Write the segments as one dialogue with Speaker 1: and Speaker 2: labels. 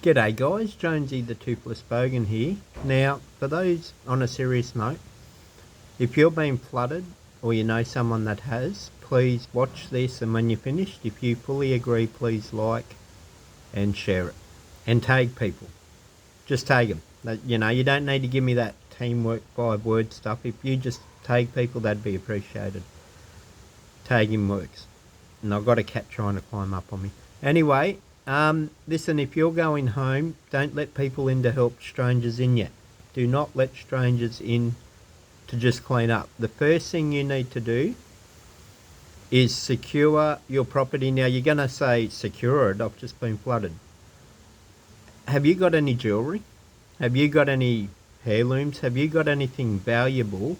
Speaker 1: G'day guys, Jonesy the Toothless Bogan here. Now, for those on a serious note, if you're being flooded or you know someone that has, please watch this, and when you're finished, if you fully agree, please like and share it. And tag people. Just tag them. You don't need to give me that teamwork 5-word stuff. If you just tag people, that'd be appreciated. Tagging works. And I've got a cat trying to climb up on me. Anyway, listen, if you're going home, don't let people in to help strangers in yet. Do not let strangers in to just clean up. The first thing you need to do is secure your property. Now, you're going to say, secure it, I've just been flooded. Have you got any jewellery? Have you got any heirlooms? Have you got anything valuable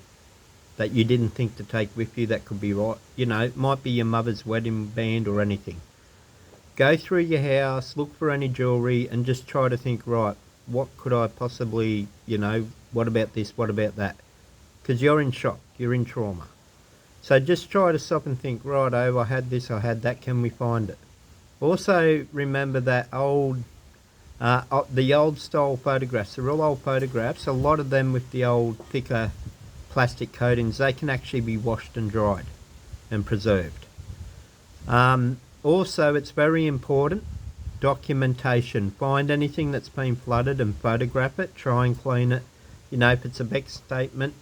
Speaker 1: that you didn't think to take with you that could be right? You know, it might be your mother's wedding band or anything. Go through your house, look for any jewellery, and just try to think, right, what could I possibly, what about this, what about that? Because you're in shock, you're in trauma. So just try to stop and think, right, I had this, I had that, can we find it? Also, remember that the old style photographs, they're all old photographs, a lot of them with the old thicker plastic coatings, they can actually be washed and dried and preserved. Also, it's very important, documentation. Find anything that's been flooded and photograph it. Try and clean it. If it's a bank statement,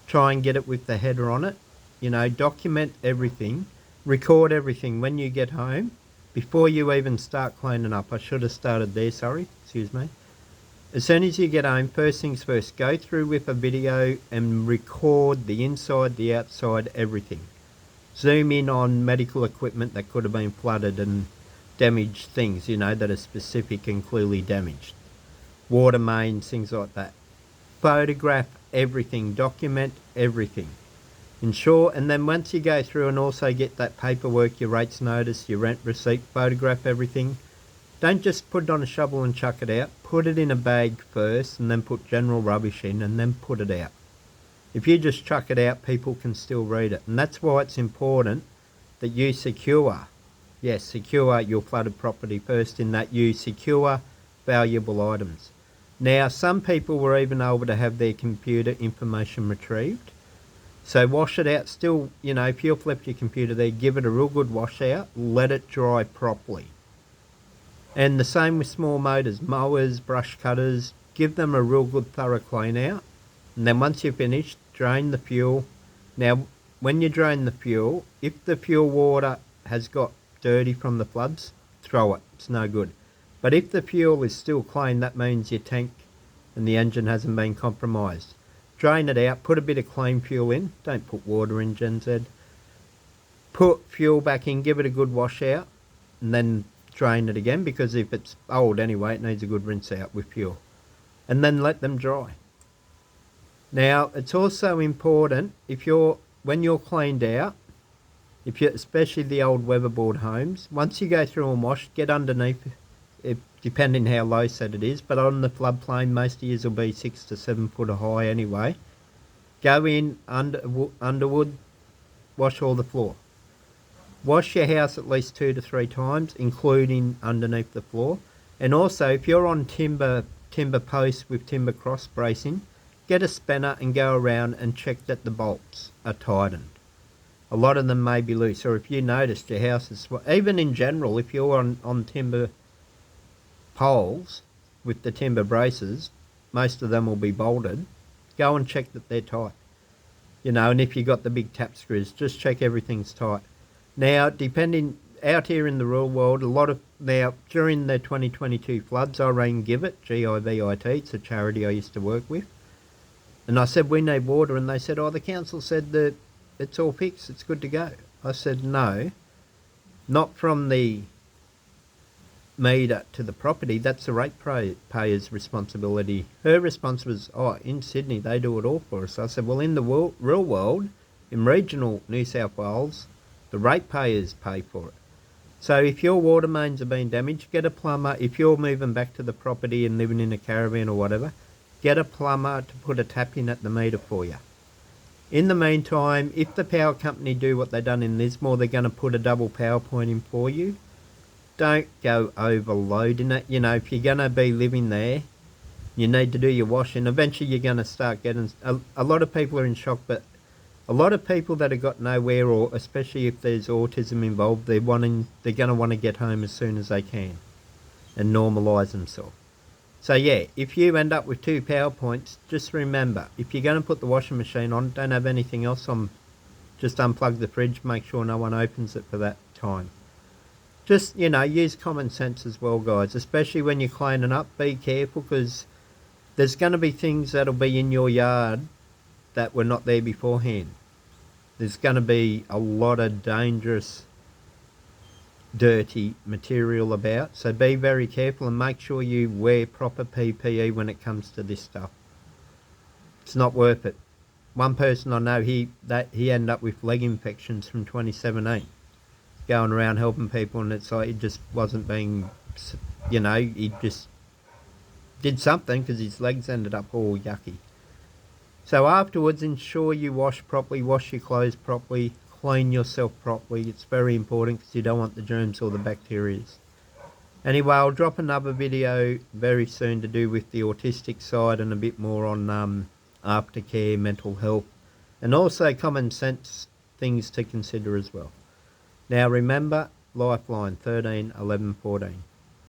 Speaker 1: try and get it with the header on it. Document everything. Record everything when you get home before you even start cleaning up. I should have started there, sorry. Excuse me. As soon as you get home, first things first, go through with a video and record the inside, the outside, everything. Zoom in on medical equipment that could have been flooded and damaged things, that are specific and clearly damaged. Water mains, things like that. Photograph everything, document everything. Ensure, and then once you go through and also get that paperwork, your rates notice, your rent receipt, photograph everything. Don't just put it on a shovel and chuck it out. Put it in a bag first and then put general rubbish in and then put it out. If you just chuck it out, people can still read it. And that's why it's important that you secure your flooded property first, in that you secure valuable items. Now, some people were even able to have their computer information retrieved. So wash it out still, if you've left your computer there, give it a real good wash out, let it dry properly. And the same with small motors, mowers, brush cutters, give them a real good thorough clean out. And then once you're finished, drain the fuel. Now, when you drain the fuel, if the fuel water has got dirty from the floods, throw it. It's no good. But if the fuel is still clean, that means your tank and the engine hasn't been compromised. Drain it out, put a bit of clean fuel in. Don't put water in, Gen Z. Put fuel back in, give it a good wash out, and then drain it again, because if it's old anyway, it needs a good rinse out with fuel. And then let them dry. Now, it's also important, when you're cleaned out, especially the old weatherboard homes, once you go through and wash, get underneath, depending how low set it is, but on the floodplain, most of yours will be 6 to 7 foot high anyway. Go in underwood, wash all the floor. Wash your house at least 2 to 3 times, including underneath the floor. And also, if you're on timber posts with timber cross bracing, get a spanner and go around and check that the bolts are tightened. A lot of them may be loose, or if you noticed your house is, even in general, if you're on timber poles with the timber braces, most of them will be bolted. Go and check that they're tight. And if you got the big tap screws, just check everything's tight. Now, depending, out here in the real world, during the 2022 floods, I rang Givit, Givit, it's a charity I used to work with. And I said, we need water. And they said, the council said that it's all fixed, it's good to go. I said, no, not from the meter to the property. That's the ratepayer's responsibility. Her response was, in Sydney, they do it all for us. I said, well, in the real world, in regional New South Wales, the ratepayers pay for it. So if your water mains are being damaged, get a plumber. If you're moving back to the property and living in a caravan or whatever, get a plumber to put a tap in at the meter for you. In the meantime, if the power company do what they've done in Lismore, they're going to put a double power point in for you. don't go overloading it. You know, if you're going to be living there, you need to do your washing. Eventually you're going to start getting... A lot of people are in shock, but a lot of people that have got nowhere, or especially if there's autism involved, they're going to want to get home as soon as they can and normalise themselves. So yeah, if you end up with 2 PowerPoints, just remember, if you're going to put the washing machine on, don't have anything else on. Just unplug the fridge, make sure no one opens it for that time. Just, you know, use common sense as well, guys, especially when you're cleaning up. Be careful, because there's going to be things that'll be in your yard that were not there beforehand. There's going to be a lot of dangerous, dirty material about, so be very careful and make sure you wear proper PPE when it comes to this stuff. It's not worth it. One person I know, he ended up with leg infections from 2017, going around helping people, and it's like he just wasn't being, you know, he just did something because his legs ended up all yucky. So afterwards, ensure you wash properly, wash your clothes properly, clean yourself properly. It's very important because you don't want the germs or the bacteria. Anyway, I'll drop another video very soon to do with the autistic side and a bit more on aftercare, mental health, and also common sense things to consider as well. Now remember, Lifeline 13 11 14.